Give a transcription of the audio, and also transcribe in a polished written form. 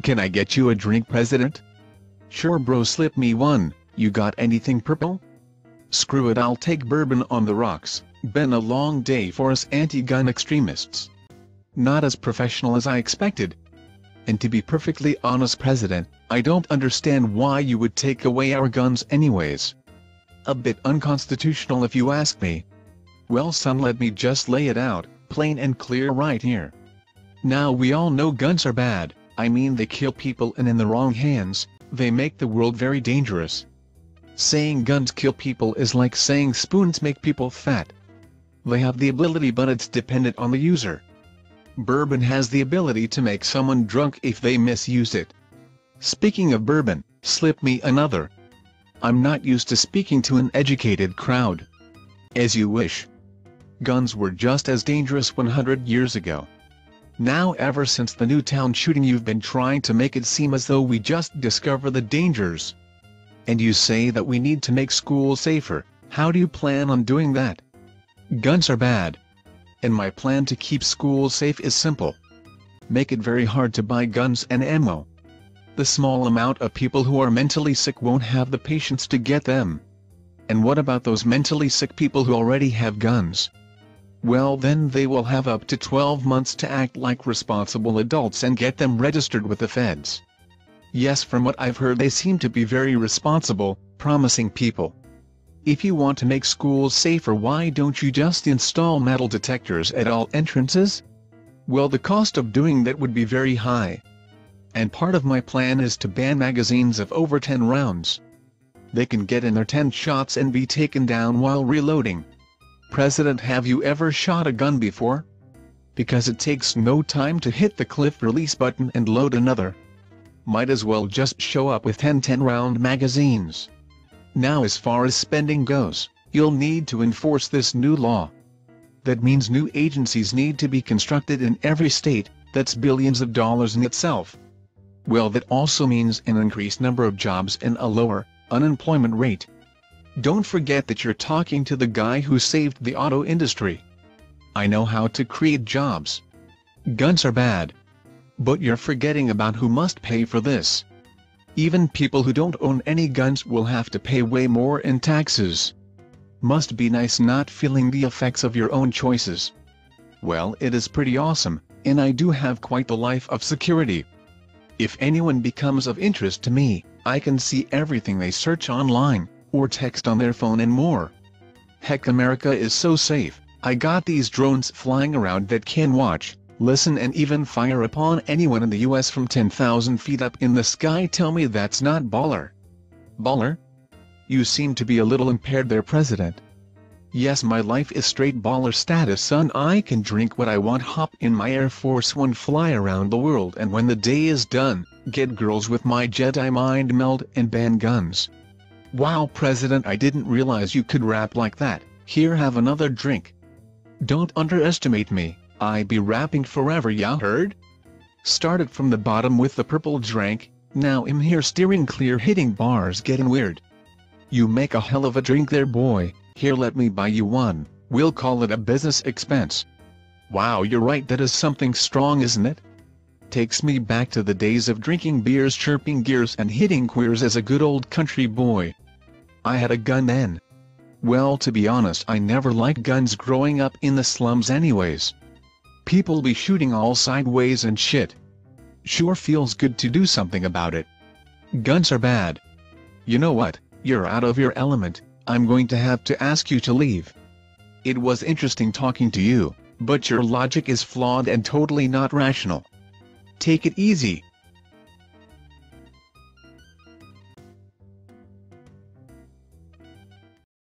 Can I get you a drink, President? Sure bro, slip me one. You got anything purple? Screw it, I'll take bourbon on the rocks. Been a long day for us anti-gun extremists. Not as professional as I expected. And to be perfectly honest, President, I don't understand why you would take away our guns anyways. A bit unconstitutional if you ask me. Well son, let me just lay it out, plain and clear right here. Now we all know guns are bad. I mean, they kill people, and in the wrong hands, they make the world very dangerous. Saying guns kill people is like saying spoons make people fat. They have the ability, but it's dependent on the user. Bourbon has the ability to make someone drunk if they misuse it. Speaking of bourbon, slip me another. I'm not used to speaking to an educated crowd. As you wish. Guns were just as dangerous 100 years ago. Now ever since the Newtown shooting you've been trying to make it seem as though we just discover the dangers. And you say that we need to make schools safer. How do you plan on doing that? Guns are bad. And my plan to keep schools safe is simple. Make it very hard to buy guns and ammo. The small amount of people who are mentally sick won't have the patience to get them. And what about those mentally sick people who already have guns? Well, then they will have up to 12 months to act like responsible adults and get them registered with the feds. Yes, from what I've heard, they seem to be very responsible, promising people. If you want to make schools safer, why don't you just install metal detectors at all entrances? Well, the cost of doing that would be very high. And part of my plan is to ban magazines of over 10 rounds. They can get in their 10 shots and be taken down while reloading. President, have you ever shot a gun before? Because it takes no time to hit the cliff release button and load another. Might as well just show up with 10 10-round magazines. Now, as far as spending goes, you'll need to enforce this new law. That means new agencies need to be constructed in every state. That's billions of dollars in itself. Well, that also means an increased number of jobs and a lower unemployment rate. Don't forget that you're talking to the guy who saved the auto industry. I know how to create jobs. Guns are bad. But you're forgetting about who must pay for this. Even people who don't own any guns will have to pay way more in taxes. Must be nice not feeling the effects of your own choices. Well, it is pretty awesome, and I do have quite the life of security. If anyone becomes of interest to me, I can see everything they search online, or text on their phone and more. Heck, America is so safe. I got these drones flying around that can watch, listen, and even fire upon anyone in the US from 10,000 feet up in the sky. Tell me that's not baller. Baller? You seem to be a little impaired there, President. Yes, my life is straight baller status, son. I can drink what I want, hop in my Air Force One, fly around the world, and when the day is done, get girls with my Jedi mind meld and ban guns. Wow, President, I didn't realize you could rap like that. Here, have another drink. Don't underestimate me. I be rapping forever, ya heard? Started from the bottom with the purple drink, now I'm here steering clear, hitting bars, getting weird. You make a hell of a drink there, boy. Here, let me buy you one. We'll call it a business expense. Wow, you're right, that is something strong, isn't it? Takes me back to the days of drinking beers, chirping gears, and hitting queers as a good old country boy. I had a gun then. Well, to be honest, I never liked guns growing up in the slums anyways. People be shooting all sideways and shit. Sure feels good to do something about it. Guns are bad. You know what, you're out of your element. I'm going to have to ask you to leave. It was interesting talking to you, but your logic is flawed and totally not rational. Take it easy.